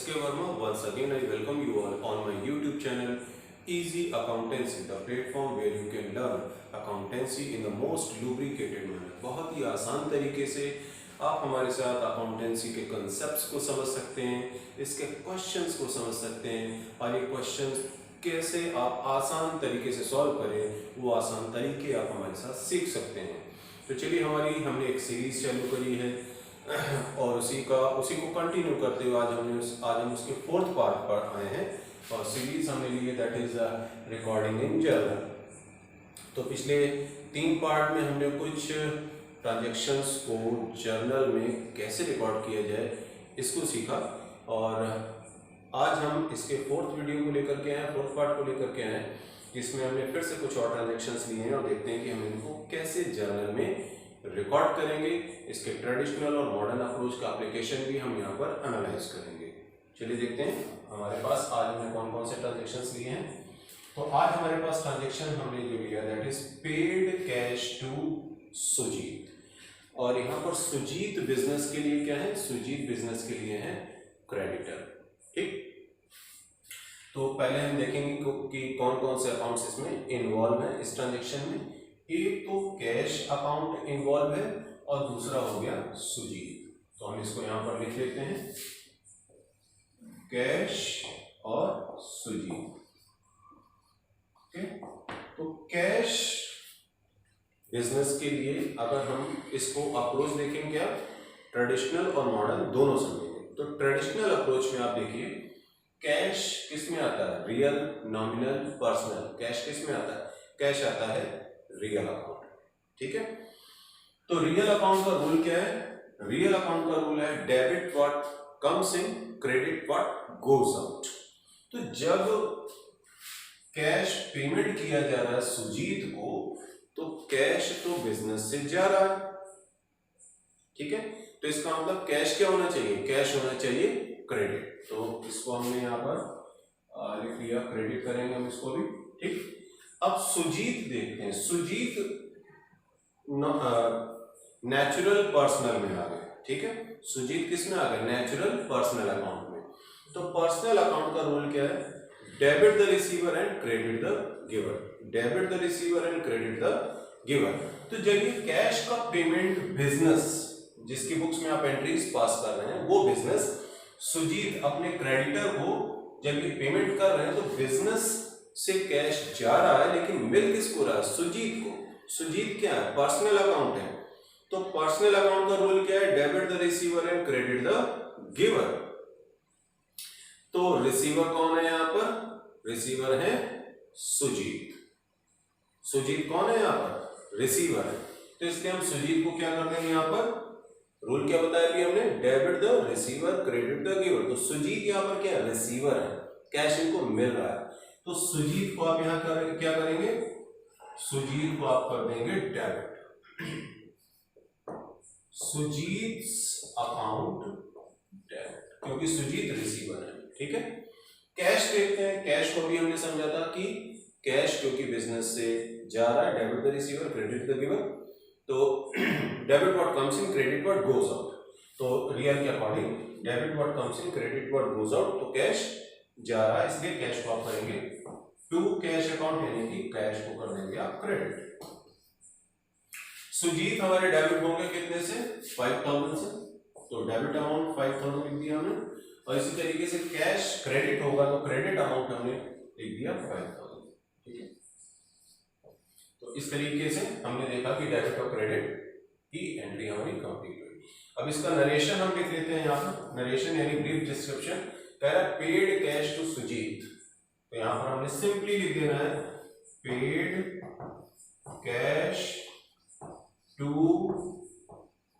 S.K. Verma. Once again, I welcome you all on my YouTube channel, Easy Accountancy, the platform where you can learn accountancy in the most lubricated manner. बहुत ही आसान तरीके से आप हमारे साथ accountancy के concepts को समझ सकते हैं, इसके क्वेश्चंस को समझ सकते हैं और ये क्वेश्चंस कैसे आप आसान तरीके से सॉल्व करें, वो आसान तरीके आप हमारे साथ सीख सकते हैं। तो चलिए, हमने एक सीरीज चालू करी है और उसी को कंटिन्यू करते हुए आज हम उसके फोर्थ पार्ट पर आए हैं और सीरीज हमने ली है, that is recording in journal. तो पिछले 3 पार्ट में हमने कुछ ट्रांजैक्शंस को जर्नल में कैसे रिकॉर्ड किया जाए इसको सीखा और आज हम इसके फोर्थ वीडियो को लेकर के आए, फोर्थ पार्ट को लेकर के आए, जिसमें हमने फिर से कुछ और ट्रांजैक्शंस लिए हैं और देखते हैं कि हम इनको कैसे जर्नल में रिकॉर्ड करेंगे। इसके ट्रेडिशनल और मॉडर्न अप्रोच का एप्लीकेशन भी हम यहाँ पर एनालाइज करेंगे। चलिए देखते हैं हमारे पास आज हमने कौन कौन से ट्रांजैक्शंस लिए हैं। तो आज हमारे पास ट्रांजैक्शन हमने जो लिया that is paid cash to Sujit, और यहाँ पर सुजीत बिजनेस के लिए क्या है, सुजीत बिजनेस के लिए है क्रेडिटर। ठीक, तो पहले हम देखेंगे कि कौन कौन से अकाउंट्स इसमें इन्वॉल्व है इस ट्रांजैक्शन में। एक तो कैश अकाउंट इन्वॉल्व है और दूसरा हो गया सुजीत, तो हम इसको यहां पर लिख लेते हैं, कैश और सुजीत। ओके, तो कैश बिजनेस के लिए अगर हम इसको अप्रोच देखेंगे, क्या ट्रेडिशनल और मॉडर्न दोनों समझेंगे। तो ट्रेडिशनल अप्रोच में आप देखिए कैश किस में आता है, रियल, नॉमिनल, पर्सनल। कैश किस में आता है, कैश आता है रियल अकाउंट। ठीक है, तो रियल अकाउंट का रूल क्या है, रियल अकाउंट का रूल है debit what comes in, credit what goes out. तो जब कैश पेमेंट किया जा रहा है सुजीत को, तो कैश तो बिजनेस से जा रहा है। ठीक है, तो इसका मतलब कैश क्या होना चाहिए, कैश होना चाहिए क्रेडिट। तो इसको हमने यहाँ पर लिख लिया, क्रेडिट करेंगे हम इसको भी। ठीक, अब सुजीत देखते हैं, सुजीत नेचुरल पर्सनल में आ गए। ठीक है, सुजीत किस में आ गए, नेचुरल पर्सनल अकाउंट में। तो पर्सनल अकाउंट का रूल क्या है, debit the receiver and credit the giver, debit the receiver and credit the giver. तो जब ये कैश का पेमेंट बिजनेस, जिसकी बुक्स में आप एंट्रीज पास कर रहे हैं, वो बिजनेस सुजीत अपने क्रेडिटर को जब ये पेमेंट कर रहे हैं, तो बिजनेस से कैश जा रहा है, लेकिन मिल किसको रहा है, सुजीत को। सुजीत क्या है, पर्सनल अकाउंट है। तो पर्सनल अकाउंट का रूल क्या है, debit the receiver and credit the giver. तो रिसीवर कौन है यहाँ पर, रिसीवर है सुजीत। सुजीत कौन है यहाँ पर, रिसीवर है। तो इसलिए हम सुजीत को क्या कर देंगे, यहाँ पर रूल क्या बताया अभी हमने, debit the receiver credit the giver. तो सुजीत यहाँ पर क्या है, रिसीवर है, कैश इनको मिल रहा है। तो सुजीत को आप यहाँ क्या करेंगे, सुजीत को आप कर देंगे डेबिट, सुजीत अकाउंट डेबिट, क्योंकि सुजीत रिसीवर है। ठीक है, कैश देखते हैं, कैश को भी हमने समझा था कि कैश क्योंकि बिजनेस से जा रहा है, debit the receiver credit the giver. तो debit what comes in, credit what goes out. तो रियल के according debit what comes in, credit what goes out. तो कैश जा रहा है, इसलिए कैश को आप करेंगे टू कैश अकाउंट, यानी कि कैश को कर देंगे आप क्रेडिट। सुजीत हमारे डेबिट होंगे कितने से, 5000 से, तो डेबिट अमाउंट 5000 लिख दिया हमने। और इसी तरीके से कैश क्रेडिट होगा, तो क्रेडिट अमाउंट हमने लिख दिया 5000। ठीक है, तो इस तरीके से हमने देखा कि डेबिट और क्रेडिट की एंट्री हमारी कंप्लीट हुई। अब इसका नरेशन हम लिख लेते हैं यहाँ पर, नरेशन यानी ब्रीफ डिस्क्रिप्शन। कह रहा है पेड कैश टू सुजीत, तो यहाँ पर हमने सिंपली लिख देना है paid cash to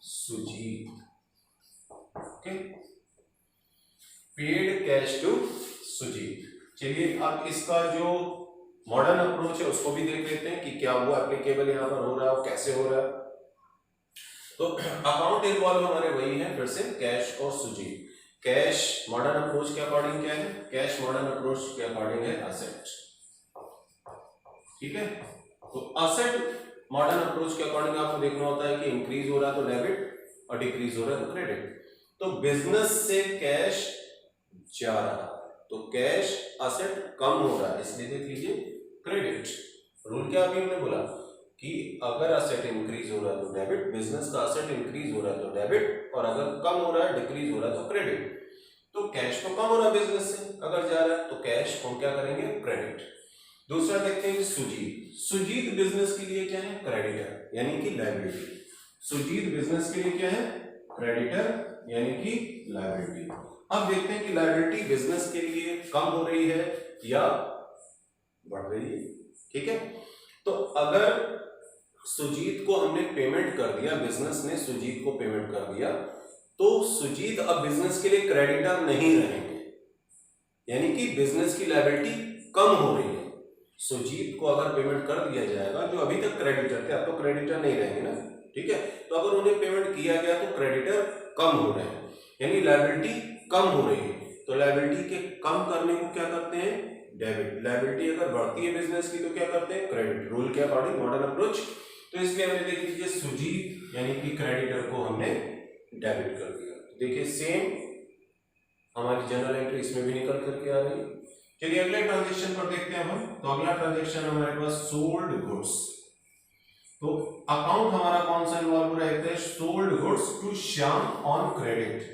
Sujit. Okay, paid cash to Sujit. चलिए अब इसका जो मॉडर्न अप्रोच है उसको भी देख लेते हैं कि क्या वो एप्लीकेबल यहाँ पर हो रहा है और कैसे हो रहा है। तो अकाउंट इन्वॉल्व हमारे वही है, फिर से कैश और सुजीत। कैश मॉडर्न अप्रोच के अकॉर्डिंग क्या है, कैश मॉडर्न अप्रोच के अकॉर्डिंग है असेट। ठीक है, तो असेट मॉडर्न अप्रोच के अकॉर्डिंग आपको देखना होता है कि इंक्रीज हो रहा है तो डेबिट और डिक्रीज हो रहा है तो क्रेडिट। तो बिजनेस से कैश जा रहा है, तो कैश असेट कम हो रहा है, इसलिए देख लीजिए क्रेडिट। रूल क्या अभी हमने बोला कि अगर असेट इंक्रीज हो रहा है तो डेबिट, बिजनेस का असेट इंक्रीज हो रहा है तो डेबिट, और अगर कम हो रहा है डिक्रीज हो रहा है तो क्रेडिट। तो कैश तो कम हो रहा है बिजनेस से, अगर जा रहा है तो कैश हम क्या करेंगे, क्रेडिट। दूसरा देखते हैं सुजीत। सुजीत बिजनेस के लिए क्या है, क्रेडिटर यानी कि लायबिलिटी। सुजीत बिजनेस के लिए क्या है, क्रेडिटर यानी कि लायबिलिटी। अब देखते हैं कि लायबिलिटी बिजनेस के लिए कम हो रही है या बढ़ रही है। ठीक है, तो अगर सुजीत को हमने पेमेंट कर दिया, बिजनेस ने सुजीत को पेमेंट कर दिया, तो सुजीत अब बिजनेस के लिए क्रेडिटर नहीं रहेंगे, यानी कि बिजनेस की लायबिलिटी कम हो रही है। सुजीत को अगर पेमेंट कर दिया जाएगा, जो अभी तक क्रेडिटर थे अब तो क्रेडिटर नहीं रहेंगे ना, ठीक है, तो अगर उन्हें पेमेंट किया गया तो क्रेडिटर कम हो रहे हैं, यानी लायबिलिटी कम हो रही है। तो लायबिलिटी के कम करने को क्या करते हैं, डेबिट। लायबिलिटी अगर बढ़ती है बिजनेस की तो क्या करते हैं, क्रेडिट, रूल के अकॉर्डिंग मॉडर्न अप्रोच। तो इसलिए हमने देख लीजिए सुजीत यानी कि क्रेडिटर को हमने डेबिट कर दिया। देखिए सेम हमारी जनरल एंट्री इसमें भी निकल करके आ रही है। चलिए अगले ट्रांजेक्शन पर देखते हैं हम। तो अगला ट्रांजेक्शन हमारे पास सोल्ड गुड्स। तो अकाउंट हमारा कौन सा इन्वॉल्व हो रहा है, sold goods to Shyam on credit.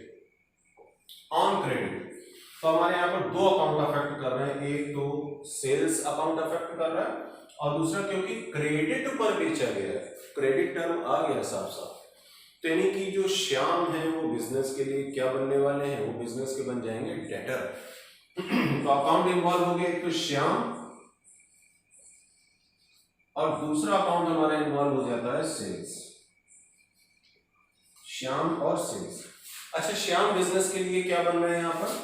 On credit तो हमारे यहाँ पर दो अकाउंट अफेक्ट कर रहे हैं, एक तो सेल्स अकाउंट अफेक्ट कर रहा है और दूसरा क्योंकि क्रेडिट पर बेचा गया है, क्रेडिट टर्म आ गया साफ साफ, तो यानी कि जो श्याम है वो बिजनेस के लिए क्या बनने वाले हैं, वो बिजनेस के बन जाएंगे डेटर। तो अकाउंट इन्वॉल्व हो गया, एक तो श्याम और दूसरा अकाउंट हमारा इन्वॉल्व हो जाता है सेल्स। श्याम और सेल्स। अच्छा, श्याम बिजनेस के लिए क्या बन रहे हैं यहाँ पर,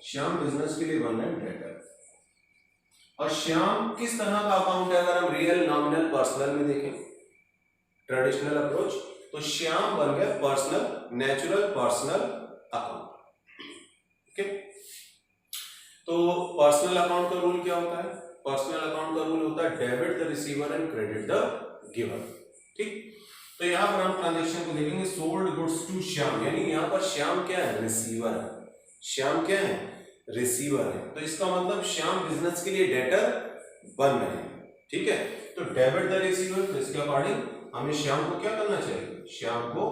श्याम बिजनेस के लिए बन रहे हैं डेटर। और श्याम किस तरह का अकाउंट है, अगर हम रियल नॉमिनल पर्सनल में देखें ट्रेडिशनल अप्रोच, तो श्याम बन गया पर्सनल, नेचुरल पर्सनल अकाउंट। ठीक है, तो पर्सनल अकाउंट का रूल क्या होता है, पर्सनल अकाउंट का रूल होता है debit the receiver and credit the giver. ठीक, तो यहां पर हम ट्रांजेक्शन को देखेंगे, सोल्ड गुड्स टू श्याम, यानी यहां पर श्याम क्या है, रिसीवर है। श्याम क्या है, रिसीवर है, तो इसका मतलब श्याम बिजनेस के लिए डेटर बन रहे हैं। ठीक है, तो डेबिट द रिसीवर, तो इसके अकॉर्डिंग हमें श्याम को क्या करना चाहिए, श्याम को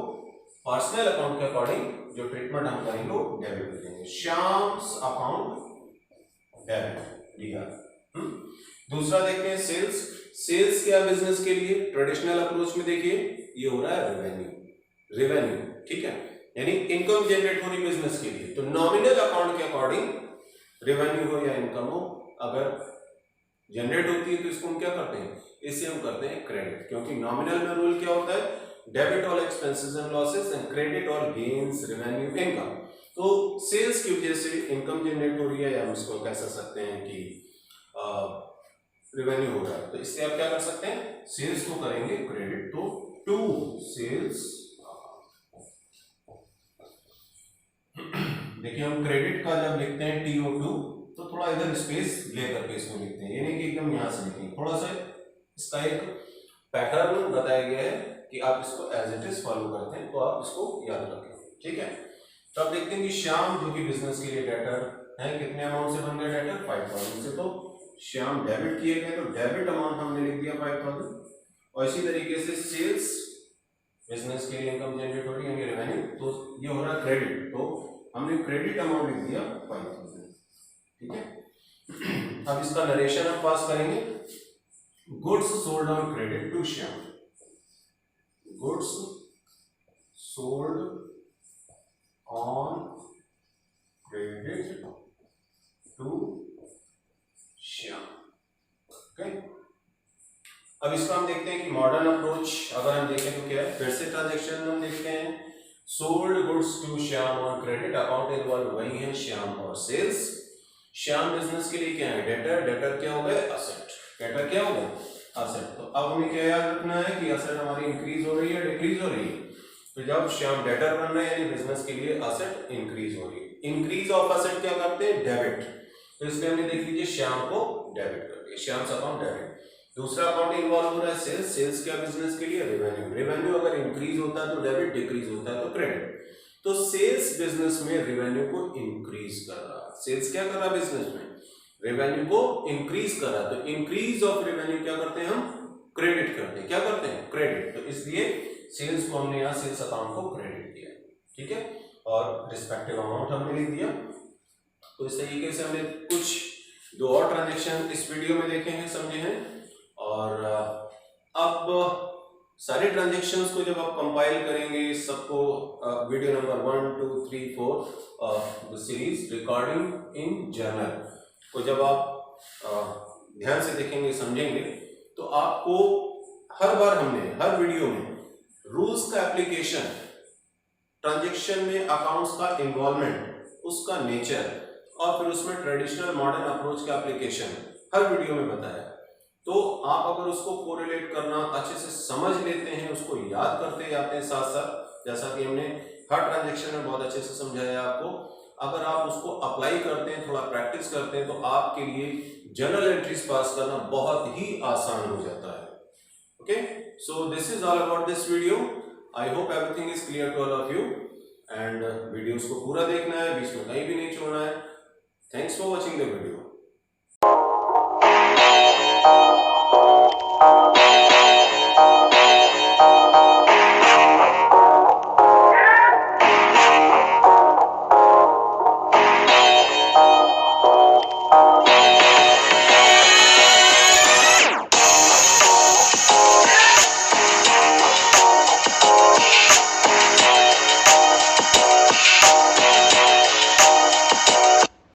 पर्सनल अकाउंट के अकॉर्डिंग जो ट्रीटमेंट हम करेंगे वो डेबिट करेंगे, श्याम्स अकाउंट डेबिट दिया। दूसरा देखते हैं सेल्स। सेल्स क्या बिजनेस के लिए, ट्रेडिशनल अप्रोच में देखिए ये हो रहा है रेवेन्यू। रेवेन्यू ठीक है, यानी इनकम जनरेट हो रही बिजनेस के लिए, तो नॉमिनल अकाउंट के अकॉर्डिंग रेवेन्यू हो या इनकम हो, अगर जनरेट होती है तो इसको हम क्या करते हैं, इसे हम करते हैं क्रेडिट, क्योंकि नॉमिनल में रूल क्या होता है, debit all expenses and losses and credit all gains revenue income. तो सेल्स की वजह से इनकम जनरेट हो रही है, या हम इसको कह सकते हैं कि रेवेन्यू हो रहा है, तो इससे आप क्या कर सकते हैं, सेल्स को करेंगे क्रेडिट, तो टू सेल्स। देखिए हम क्रेडिट का जब लिखते हैं TO2 तो थोड़ा इधर स्पेस लेकर के इसको लिखते हैं, ये नहीं कि एकदम यहां से लिखेंगे, थोड़ा सा इसका एक पैटर्न बताया गया है कि आप इसको एज इट इज फॉलो करते हैं, तो आप इसको याद रखें। ठीक है, तो आप देखते हैं कि श्याम जो कि बिजनेस के लिए डेटर है, कितने अमाउंट से बन गया डेटर, 5000 से, तो श्याम डेबिट किए गए, तो डेबिट अमाउंट हमने लिख दिया 5000। और इसी तरीके से सेल्स बिजनेस के लिए इनकम जनरेट हो रही है रेवेन्यू, तो ये हो रहा है क्रेडिट, तो हमने क्रेडिट अमाउंट लिख दिया 5000। ठीक है, अब इसका नरेशन हम पास करेंगे, goods sold on credit to Shyam, goods sold on credit to Shyam. Okay, अब इसका हम देखते हैं कि मॉडर्न अप्रोच अगर हम देखें तो क्या है, फिर से ट्रांजेक्शन हम देखते हैं, sold goods to Shyam on credit, account involve वही है श्याम और सेल्स। श्याम बिजनेस के लिए क्या है, डेटर, डेटर क्या हो गए, असेट, डेटर क्या हो गए, असेट। तो अब हमें क्या याद रखना है कि असेट हमारी इंक्रीज हो रही है डिक्रीज हो रही है, तो जब श्याम डेटर बन रहे हैं यानी बिजनेस के लिए असेट इंक्रीज हो रही है। इंक्रीज ऑफ असेट क्या करते हैं, डेबिट, तो इसलिए हमने देख लीजिए श्याम को डेबिट कर दिया, श्याम अकाउंट डेबिट। दूसरा अकाउंट इन्वॉल्व हो रहा है सेल्स, सेल्स क्या बिजनेस के लिए, रेवेन्यू, रेवेन्यू अगर इंक्रीज होता है तो डेबिट, डिक्रीज होता है तो क्रेडिट। तो सेल्स बिजनेस में रेवेन्यू को इंक्रीज कर रहा है। सेल्स क्या कर रहा है बिजनेस में? रेवेन्यू को इंक्रीज कर रहा है। तो इंक्रीज ऑफ रेवेन्यू क्या करते हैं हम? क्रेडिट करते हैं। क्या करते हैं? क्रेडिट। तो इसलिए सेल्स को हमने यहाँ सेल्स अकाउंट को क्रेडिट किया, ठीक है, और रिस्पेक्टिव अमाउंट हमने लिख दिया। तो इस तरीके से हमने कुछ 2 और ट्रांजेक्शन इस वीडियो में देखे हैं, समझे हैं। और अब सारे ट्रांजेक्शन्स को जब आप कंपाइल करेंगे, सबको video number 1, 2, 3, 4 the series recording in journal को जब आप ध्यान से देखेंगे, समझेंगे, तो आपको हर बार हमने हर वीडियो में रूल्स का एप्लीकेशन, ट्रांजेक्शन में अकाउंट्स का इन्वॉल्वमेंट, उसका नेचर और फिर उसमें ट्रेडिशनल मॉडर्न अप्रोच का एप्लीकेशन हर वीडियो में बताया। तो आप अगर उसको कोरिलेट करना अच्छे से समझ लेते हैं, उसको याद करते जाते हैं साथ साथ, जैसा कि हमने हर ट्रांजेक्शन में बहुत अच्छे से समझाया आपको, अगर आप उसको अप्लाई करते हैं, थोड़ा प्रैक्टिस करते हैं, तो आपके लिए जर्नल एंट्रीज पास करना बहुत ही आसान हो जाता है। Okay, so this is all about this video. I hope everything is clear to all of you and videos को पूरा देखना है, बीच में कहीं भी नहीं छोड़ना है। Thanks for watching the video.